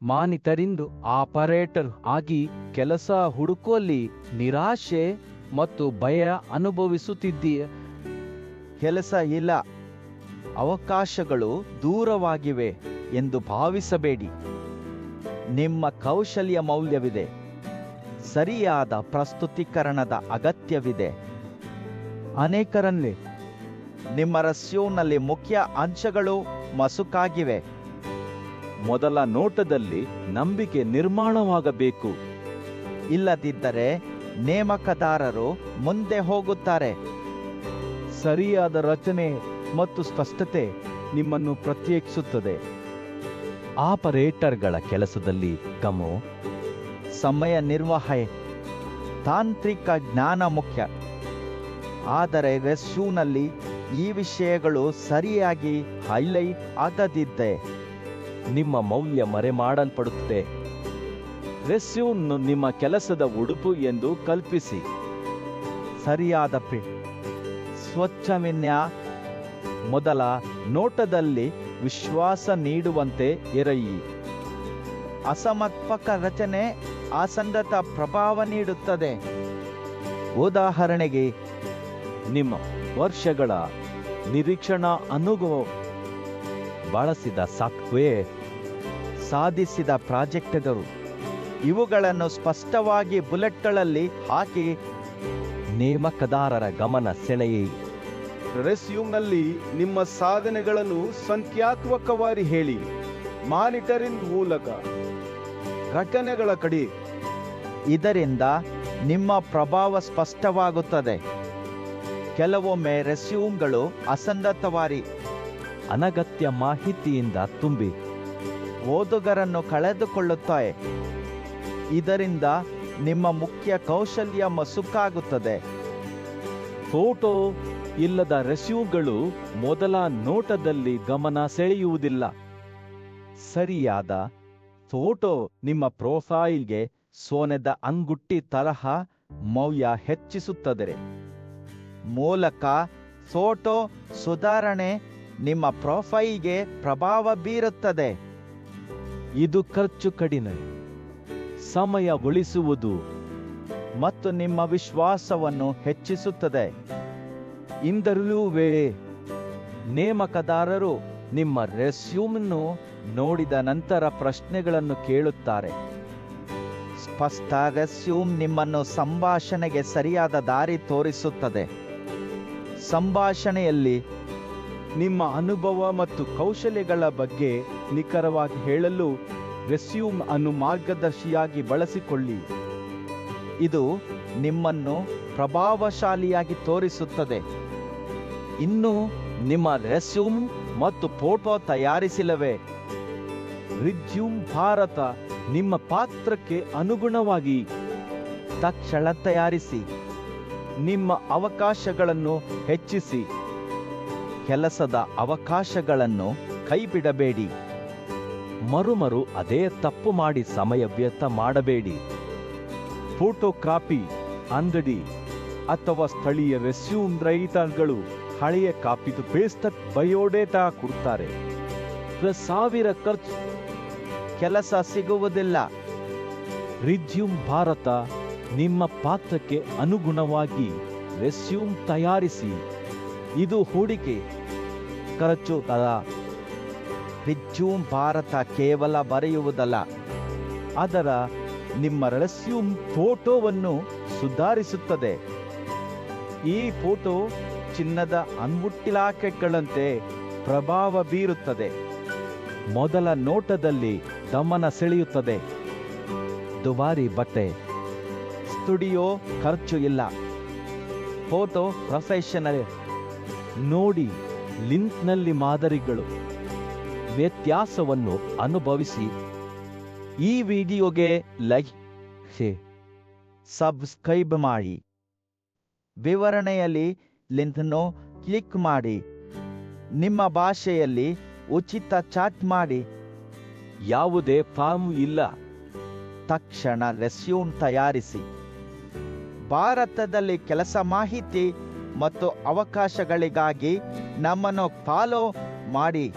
Monitoring operator ಆಗಿ ಕೆಲಸ ಹುಡುಕುವಲ್ಲಿ ನಿರಾಶೆ ಮತ್ತು ಭಯ ಅನುಭವಿಸುತ್ತಿದ್ದೀಯ. ಕೆಲಸ ಇಲ್ಲ, ಅವಕಾಶಗಳು ದೂರವಾಗಿವೆ ಎಂದು ಭಾವಿಸಬೇಡಿ. ನಿಮ್ಮ ಕೌಶಲ್ಯ ಮೌಲ್ಯವಿದೆ, ಸರಿಯಾದ ಪ್ರಸ್ತುತೀಕರಣದ ಅಗತ್ಯವಿದೆ. ಅನೇಕರಲ್ಲಿ ನಿಮ್ಮ ರೆಸ್ಯೂಮ್ನಲ್ಲಿ ಮುಖ್ಯ ಅಂಶಗಳು ಮಸುಕಾಗಿವೆ. ಮೊದಲ ನೋಟದಲ್ಲಿ ನಂಬಿಕೆ ನಿರ್ಮಾಣವಾಗಬೇಕು. ಇಲ್ಲದಿದ್ದರೆ ನೇಮಕದಾರರು ಮುಂದೆ ಹೋಗುತ್ತಾರೆ. ಸರಿಯಾದ ರಚನೆ ಮತ್ತು ಸ್ಪಷ್ಟತೆ ನಿಮ್ಮನ್ನು ಪ್ರತ್ಯೇಕಿಸುತ್ತದೆ. ಆಪರೇಟರ್ಗಳ ಕೆಲಸದಲ್ಲಿ ಸಮಯ ನಿರ್ವಹಣೆ, ತಾಂತ್ರಿಕ ಜ್ಞಾನ ಮುಖ್ಯ. ಆದರೆ ರೆಸ್ಯೂಮ್ನಲ್ಲಿ ಈ ವಿಷಯಗಳು ಸರಿಯಾಗಿ ಹೈಲೈಟ್ ಆಗದಿದ್ದರೆ ನಿಮ್ಮ ಮೌಲ್ಯ ಮರೆಮಾಡಲ್ಪಡುತ್ತದೆ. ರೆಸ್ಯೂಮ್ ನಿಮ್ಮ ಕೆಲಸದ ಉಡುಪು ಎಂದು ಕಲ್ಪಿಸಿ. ಸರಿಯಾದ ಸ್ವಚ್ಛ ವಿನ್ಯಾಸ, ಮೊದಲ ನೋಟದಲ್ಲಿ ವಿಶ್ವಾಸ ನೀಡುವಂತೆ ಇರಲಿ. ಅಸಮರ್ಪಕ ರಚನೆ ಅಸಂಗತ ಪ್ರಭಾವ ನೀಡುತ್ತದೆ. ಉದಾಹರಣೆಗೆ, ನಿಮ್ಮ ವರ್ಷಗಳ ನಿರೀಕ್ಷಣಾ ಅನುಭವ, ಬಳಸಿದ ಸಾಫ್ಟ್ವೇರ್, ಸಾಧಿಸಿದ ಪ್ರಾಜೆಕ್ಟ್ಗಳು ಇವುಗಳನ್ನು ಸ್ಪಷ್ಟವಾಗಿ ಬುಲೆಟ್ಗಳಲ್ಲಿ ಹಾಕಿ ನೇಮಕದಾರರ ಗಮನ ಸೆಳೆಯಿ. ರೆಸ್ಯೂಮ್ನಲ್ಲಿ ನಿಮ್ಮ ಸಾಧನೆಗಳನ್ನು ಸಂಖ್ಯಾತ್ಮಕವಾಗಿ ಹೇಳಿ. ಮಾನಿಟರಿಂಗ್ ಮೂಲಕ ಘಟನೆಗಳ ಕಡೆ. ಇದರಿಂದ ನಿಮ್ಮ ಪ್ರಭಾವ ಸ್ಪಷ್ಟವಾಗುತ್ತದೆ. ಕೆಲವೊಮ್ಮೆ ರೆಸ್ಯೂಮ್ಗಳು ಅಸಂಗತವಾಗಿ ಅನಗತ್ಯ ಮಾಹಿತಿಯಿಂದ ತುಂಬಿ ಓದುಗರನ್ನು ಕಳೆದುಕೊಳ್ಳುತ್ತಾರೆ. ಇದರಿಂದ ನಿಮ್ಮ ಮುಖ್ಯ ಕೌಶಲ್ಯ ಮಸುಕಾಗುತ್ತದೆ. ಫೋಟೋ ಇಲ್ಲದ ರೆಸ್ಯೂಮ್ಗಳು ಮೊದಲ ನೋಟದಲ್ಲಿ ಗಮನ ಸೆಳೆಯುವುದಿಲ್ಲ. ಸರಿಯಾದ ಫೋಟೋ ನಿಮ್ಮ ಪ್ರೊಫೈಲ್ಗೆ ಸೋನೆದ ಅಂಗುಟ್ಟಿ ತರಹ ಮೌಲ್ಯ ಹೆಚ್ಚಿಸುತ್ತದೆ. ಮೂಲಕ ಫೋಟೋ ಸುಧಾರಣೆ ನಿಮ್ಮ ಪ್ರೊಫೈಲ್ಗೆ ಪ್ರಭಾವ ಬೀರುತ್ತದೆ. ಇದು ಖರ್ಚು ಕಡಿಮೆ, ಸಮಯ ಉಳಿಸುವುದು ಮತ್ತು ನಿಮ್ಮ ವಿಶ್ವಾಸವನ್ನು ಹೆಚ್ಚಿಸುತ್ತದೆ. ಇಂಟರ್ವ್ಯೂ ವೇಳೆ ನೇಮಕದಾರರು ನಿಮ್ಮ ರೆಸ್ಯೂಮ್ನ್ನು ನೋಡಿದ ನಂತರ ಪ್ರಶ್ನೆಗಳನ್ನು ಕೇಳುತ್ತಾರೆ. ಸ್ಪಷ್ಟ ರೆಸ್ಯೂಮ್ ನಿಮ್ಮನ್ನು ಸಂಭಾಷಣೆಗೆ ಸರಿಯಾದ ದಾರಿ ತೋರಿಸುತ್ತದೆ. ಸಂಭಾಷಣೆಯಲ್ಲಿ ನಿಮ್ಮ ಅನುಭವ ಮತ್ತು ಕೌಶಲ್ಯಗಳ ಬಗ್ಗೆ ನಿಖರವಾಗಿ ಹೇಳಲು ರೆಸ್ಯೂಮ್ ಅನ್ನು ಮಾರ್ಗದರ್ಶಿಯಾಗಿ ಬಳಸಿಕೊಳ್ಳಿ. ಇದು ನಿಮ್ಮನ್ನು ಪ್ರಭಾವಶಾಲಿಯಾಗಿ ತೋರಿಸುತ್ತದೆ. ಇನ್ನು ನಿಮ್ಮ ರೆಸ್ಯೂಮ್ ಮತ್ತು ಫೋಟೋ ತಯಾರಿಸಿಲ್ಲವೇ? ರಿಸ್ಯೂಮ್ ಭಾರತ ನಿಮ್ಮ ಪಾತ್ರಕ್ಕೆ ಅನುಗುಣವಾಗಿ ತಕ್ಷಣ ತಯಾರಿಸಿ. ನಿಮ್ಮ ಅವಕಾಶಗಳನ್ನು ಹೆಚ್ಚಿಸಿ. ಕೆಲಸದ ಅವಕಾಶಗಳನ್ನು ಕೈಬಿಡಬೇಡಿ. ಮರುಮರು ಅದೇ ತಪ್ಪು ಮಾಡಿ ಸಮಯ ವ್ಯರ್ಥ ಮಾಡಬೇಡಿ. ಫೋಟೋಕಾಪಿ ಅಂಗಡಿ ಅಥವಾ ಸ್ಥಳೀಯ ರೆಸ್ಯೂಮ್ ರೈಟರ್ಗಳು ಹಳೆಯ ಕಾಪಿದು ಪೇಸ್ಟ್ ಬಯೋಡೇಟಾ ಕೊಡ್ತಾರೆ. 1000 ಖರ್ಚು, ಕೆಲಸ ಸಿಗುವುದಿಲ್ಲ. ರಿಸ್ಯೂಮ್ ಭಾರತ ನಿಮ್ಮ ಪಾತ್ರಕ್ಕೆ ಅನುಗುಣವಾಗಿ ರೆಸ್ಯೂಮ್ ತಯಾರಿಸಿ. ಇದು ಹೂಡಿಕೆ ಖರ್ಚು ಅಲ್ಲ. ರಿಸ್ಯೂಮ್ ಭಾರತ ಕೇವಲ ಬರೆಯುವುದಲ್ಲ, ಅದರ ನಿಮ್ಮ ರೆಸ್ಯೂಮ್ ಫೋಟೋವನ್ನು ಸುಧಾರಿಸುತ್ತದೆ. ಈ ಫೋಟೋ ಚಿನ್ನದ ಅಂಗುಟ್ಟಿಲಾಕೆಗಳಂತೆ ಪ್ರಭಾವ ಬೀರುತ್ತದೆ. ಮೊದಲ ನೋಟದಲ್ಲಿ ಗಮನ ಸೆಳೆಯುತ್ತದೆ. ದುಬಾರಿ ಬಟ್ಟೆ, ಸ್ಟುಡಿಯೋ ಖರ್ಚು ಇಲ್ಲ. Photo professional. ನೋಡಿ ಲಿಂಕ್ನಲ್ಲಿ ಮಾದರಿಗಳು. ವ್ಯತ್ಯಾಸವನ್ನು ಅನುಭವಿಸಿ. ಈ ವಿಡಿಯೋಗೆ ಲೈಕ್, ಸಬ್ಸ್ಕ್ರೈಬ್ ಮಾಡಿ. ವಿವರಣೆಯಲ್ಲಿ ಲಿಂಕ್ನ್ನು ಕ್ಲಿಕ್ ಮಾಡಿ. ನಿಮ್ಮ ಭಾಷೆಯಲ್ಲಿ ಉಚಿತ ಚಾಟ್ ಮಾಡಿ. ಯಾವುದೇ ಫಾರ್ಮ್ ಇಲ್ಲ. ತಕ್ಷಣ ರೆಸ್ಯೂಮ್ ತಯಾರಿಸಿ. ಭಾರತದಲ್ಲಿ ಕೆಲಸ ಮಾಹಿತಿ ಮತ್ತು ಅವಕಾಶಗಳಿಗಾಗಿ ನಮ್ಮನ್ನು ಫಾಲೋ ಮಾಡಿ.